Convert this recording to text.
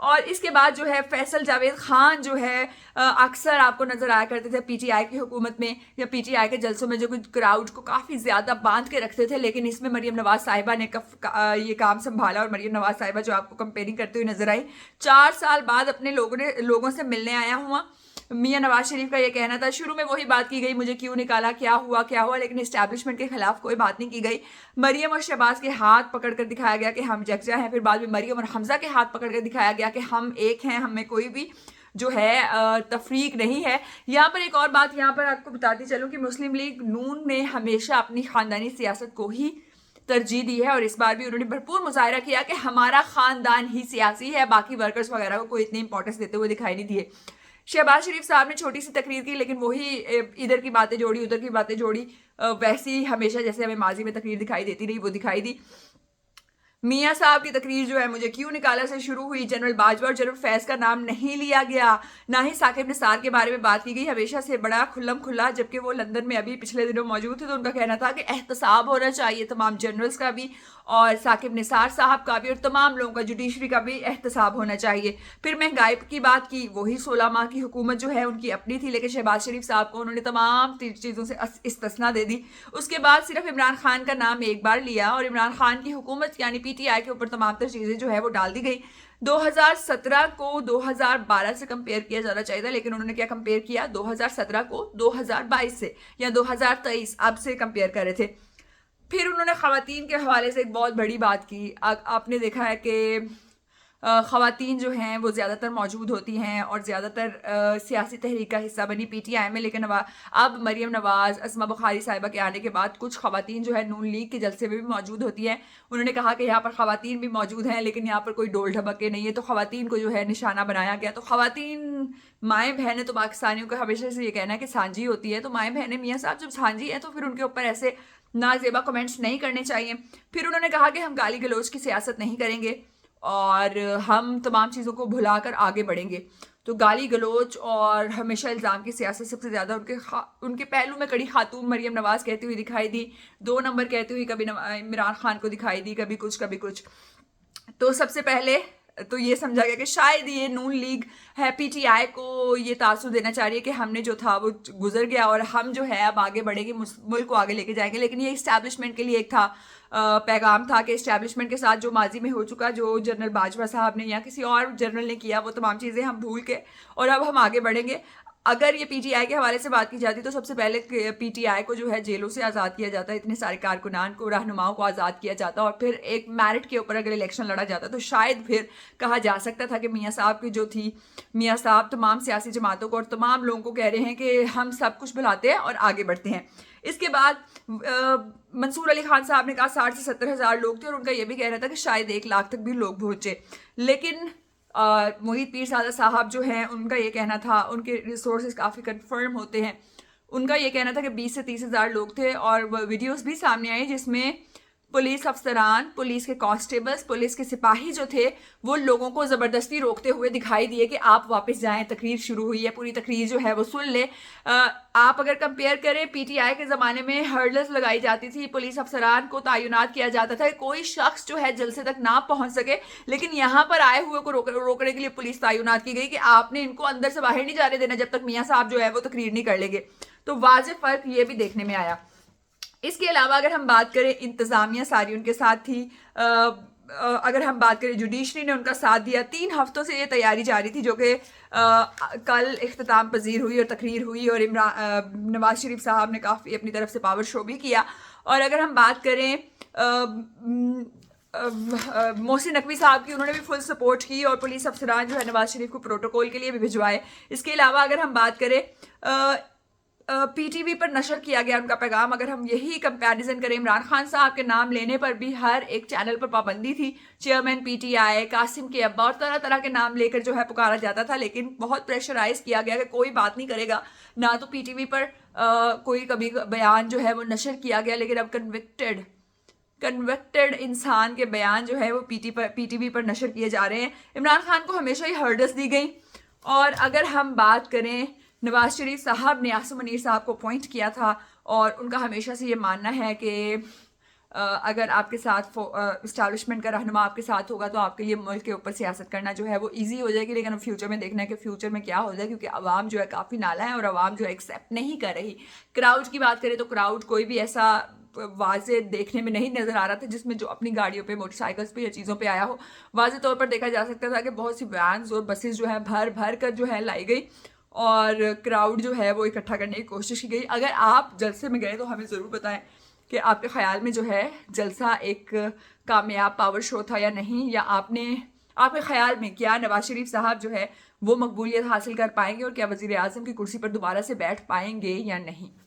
اور اس کے بعد جو ہے فیصل جاوید خان جو ہے اکثر آپ کو نظر آیا کرتے تھے پی ٹی آئی کی حکومت میں یا پی ٹی آئی کے جلسوں میں، جو کچھ کراؤڈ کو کافی زیادہ باندھ کے رکھتے تھے، لیکن اس میں مریم نواز صاحبہ نے یہ کام سنبھالا، اور مریم نواز صاحبہ جو آپ کو کمپیئرنگ کرتے ہوئے نظر آئی، 4 سال بعد اپنے لوگوں سے ملنے آیا ہوا۔ میاں نواز شریف کا یہ کہنا تھا، شروع میں وہی بات کی گئی، مجھے کیوں نکالا، کیا ہوا، لیکن اسٹیبلشمنٹ کے خلاف کوئی بات نہیں کی گئی۔ مریم اور شہباز کے ہاتھ پکڑ کر دکھایا گیا کہ ہم یکجا ہیں، پھر بعد میں مریم اور حمزہ کے ہاتھ پکڑ کر دکھایا گیا کہ ہم ایک ہیں، ہم میں کوئی بھی جو ہے تفریق نہیں ہے۔ یہاں پر ایک اور بات یہاں پر آپ کو بتاتی چلوں کہ مسلم لیگ نون نے ہمیشہ اپنی خاندانی سیاست کو ہی ترجیح دی ہے، اور اس بار بھی انہوں نے بھرپور مظاہرہ کیا کہ ہمارا خاندان ہی سیاسی ہے، باقی ورکرز وغیرہ کو کوئی اتنی امپورٹنس دیتے ہوئے دکھائی نہیں دیے۔ شہباز شریف صاحب نے چھوٹی سی تقریر کی، لیکن وہی ادھر کی باتیں جوڑی ادھر کی باتیں جوڑی، ویسی ہمیشہ جیسے ہمیں ماضی میں تقریر دکھائی دیتی رہی وہ دکھائی دی۔ میاں صاحب کی تقریر جو ہے مجھے کیوں نکالا سے شروع ہوئی، جنرل باجوہ اور جنرل فیض کا نام نہیں لیا گیا، نہ ہی ثاقب نثار کے بارے میں بات کی گئی، ہمیشہ سے بڑا کھلم کھلا، جبکہ وہ لندن میں ابھی پچھلے دنوں موجود تھے تو ان کا کہنا تھا کہ احتساب ہونا چاہیے تمام جنرلز کا بھی، اور ثاقب نثار صاحب کا بھی، اور تمام لوگوں کا، جوڈیشری کا بھی احتساب ہونا چاہیے۔ پھر مہنگائی کی بات کی، وہی 16 ماہ کی حکومت جو ہے ان کی اپنی تھی، لیکن شہباز شریف صاحب کو انہوں نے تمام چیزوں سے استثنا دے دی۔ اس کے بعد صرف عمران خان کا نام ایک بار لیا، اور عمران خان کی حکومت یعنی پی ٹی آئی کے اوپر تمام تر چیزیں جو ہے وہ ڈال دی گئی۔ 2017 کو 2012 سے کمپیئر کیا جانا چاہیے تھا، لیکن انہوں نے کیا کمپیئر کیا، 2017 کو 2022 سے یا 2023 اب سے کمپیئر کر رہے تھے۔ پھر انہوں نے خواتین کے حوالے سے ایک بہت بڑی بات کی، آپ نے دیکھا ہے کہ خواتین جو ہیں وہ زیادہ تر موجود ہوتی ہیں اور زیادہ تر سیاسی تحریک کا حصہ بنی پی ٹی آئی میں، لیکن اب مریم نواز، اسما بخاری صاحبہ کے آنے کے بعد کچھ خواتین جو ہے نون لیگ کے جلسے میں بھی موجود ہوتی ہیں۔ انہوں نے کہا کہ یہاں پر خواتین بھی موجود ہیں، لیکن یہاں پر کوئی ڈول ڈھبکے نہیں ہے، تو خواتین کو جو ہے نشانہ بنایا گیا۔ تو خواتین مائیں بہنیں تو پاکستانیوں کا ہمیشہ سے یہ کہنا ہے کہ سانجی ہوتی ہے، تو مائیں بہنیں میاں صاحب جب سانجی ہیں تو پھر ان کے اوپر ایسے نازیبا کمنٹس نہیں کرنے چاہیے۔ پھر انہوں نے کہا کہ ہم گالی گلوچ کی سیاست نہیں کریں گے اور ہم تمام چیزوں کو بھلا کر آگے بڑھیں گے۔ تو گالی گلوچ اور ہمیشہ الزام کی سیاست سب سے زیادہ ان کے پہلو میں کڑی خاتون مریم نواز کہتی ہوئی دکھائی دی، 2 نمبر کہتی ہوئی کبھی عمران خان کو دکھائی دی، کبھی کچھ۔ تو سب سے پہلے تو یہ سمجھا گیا کہ شاید یہ نون لیگ ہے پی ٹی آئی کو یہ تاثر دینا چاہ رہی ہے کہ ہم نے جو تھا وہ گزر گیا اور ہم جو ہے اب آگے بڑھیں گے، ملک کو آگے لے کے جائیں گے، لیکن یہ اسٹیبلشمنٹ کے لیے ایک تھا پیغام تھا کہ اسٹیبلشمنٹ کے ساتھ جو ماضی میں ہو چکا، جو جنرل باجوہ صاحب نے یا کسی اور جنرل نے کیا، وہ تمام چیزیں ہم بھول کے اور اب ہم آگے بڑھیں گے۔ اگر یہ پی ٹی آئی کے حوالے سے بات کی جاتی تو سب سے پہلے پی ٹی آئی کو جو ہے جیلوں سے آزاد کیا جاتا ہے، اتنے سارے کارکنان کو، رہنماؤں کو آزاد کیا جاتا، اور پھر ایک میرٹ کے اوپر اگر الیکشن لڑا جاتا تو شاید پھر کہا جا سکتا تھا کہ میاں صاحب کی جو تھی، میاں صاحب تمام سیاسی جماعتوں کو اور تمام لوگوں کو کہہ رہے ہیں کہ ہم سب کچھ بھلاتے ہیں اور آگے بڑھتے ہیں۔ اس کے بعد منصور علی خان صاحب نے کہا 60 سے 70 ہزار لوگ تھے، اور ان کا یہ بھی کہنا تھا کہ شاید 1 لاکھ تک بھی لوگ پہنچے، لیکن محیط پیرزادہ صاحب جو ہیں ان کا یہ کہنا تھا، ان کے ریسورسز کافی کنفرم ہوتے ہیں، ان کا یہ کہنا تھا کہ 20 سے 30 ہزار لوگ تھے، اور ویڈیوز بھی سامنے آئی جس میں پولیس افسران، پولیس کے کانسٹیبلز، پولیس کے سپاہی جو تھے وہ لوگوں کو زبردستی روکتے ہوئے دکھائی دیے کہ آپ واپس جائیں، تقریر شروع ہوئی ہے، پوری تقریر جو ہے وہ سن لیں۔ آپ اگر کمپیئر کریں پی ٹی آئی کے زمانے میں ہرڈلز لگائی جاتی تھی، پولیس افسران کو تعینات کیا جاتا تھا، کوئی شخص جو ہے جلسے تک نہ پہنچ سکے، لیکن یہاں پر آئے ہوئے کو روکنے کے لیے پولیس تعینات کی گئی کہ آپ نے ان کو اندر سے باہر نہیں جانے دینا جب تک میاں صاحب جو ہے وہ تقریر نہیں کر لیں گے۔ تو واضح فرق یہ بھی دیکھنے میں آیا۔ اس کے علاوہ اگر ہم بات کریں انتظامیہ ساری ان کے ساتھ تھی، اگر ہم بات کریں جوڈیشری نے ان کا ساتھ دیا، 3 ہفتوں سے یہ تیاری جاری تھی جو کہ کل اختتام پذیر ہوئی اور تقریر ہوئی، اور نواز شریف صاحب نے کافی اپنی طرف سے پاور شو بھی کیا۔ اور اگر ہم بات کریں محسن نقوی صاحب کی، انہوں نے بھی فل سپورٹ کی، اور پولیس افسران جو ہے نواز شریف کو پروٹوکول کے لیے بھی بھجوائے۔ اس کے علاوہ اگر ہم بات کریں پی ٹی وی پر نشر کیا گیا ان کا پیغام، اگر ہم یہی کمپیریزن کریں، عمران خان صاحب کے نام لینے پر بھی ہر ایک چینل پر پابندی تھی، chairman P T I, Qasim کے ابا، اور طرح طرح کے نام لے کر جو ہے پکارا جاتا تھا، لیکن بہت پریشرائز کیا گیا کہ کوئی بات نہیں کرے گا، نہ تو پی ٹی وی پر کوئی کبھی بیان جو ہے وہ نشر کیا گیا، لیکن اب کنوکٹڈ انسان کے بیان جو ہے وہ پی ٹی وی پر نشر کیے جا رہے ہیں۔ عمران خان کو ہمیشہ ہی ہرڈس دی گئی۔ اور اگر ہم بات کریں، نواز شریف صاحب نے عاصم منیر صاحب کو اپوائنٹ کیا تھا، اور ان کا ہمیشہ سے یہ ماننا ہے کہ اگر آپ کے ساتھ اسٹیبلشمنٹ کا رہنما آپ کے ساتھ ہوگا تو آپ کے لیے ملک کے اوپر سیاست کرنا جو ہے وہ ایزی ہو جائے گی. لیکن اب فیوچر میں دیکھنا ہے کہ فیوچر میں کیا ہو جائے, کیونکہ عوام جو ہے کافی نالا ہے اور عوام جو ہے ایکسیپٹ نہیں کر رہی. کراؤڈ کی بات کریں تو کراؤڈ کوئی بھی ایسا واضح دیکھنے میں نہیں نظر آ رہا تھا جس میں جو اپنی گاڑیوں پہ, موٹر سائیکلس پہ یا چیزوں پہ آیا ہو. واضح طور پر دیکھا جا سکتا تھا کہ بہت سی وینز اور بسز جو ہے بھر بھر کر جو ہے لائی گئی اور کراؤڈ جو ہے وہ اکٹھا کرنے کی کوشش کی گئی. اگر آپ جلسے میں گئے تو ہمیں ضرور بتائیں کہ آپ کے خیال میں جو ہے جلسہ ایک کامیاب پاور شو تھا یا نہیں, یا آپ کے خیال میں کیا نواز شریف صاحب جو ہے وہ مقبولیت حاصل کر پائیں گے اور کیا وزیر اعظم کی کرسی پر دوبارہ سے بیٹھ پائیں گے یا نہیں.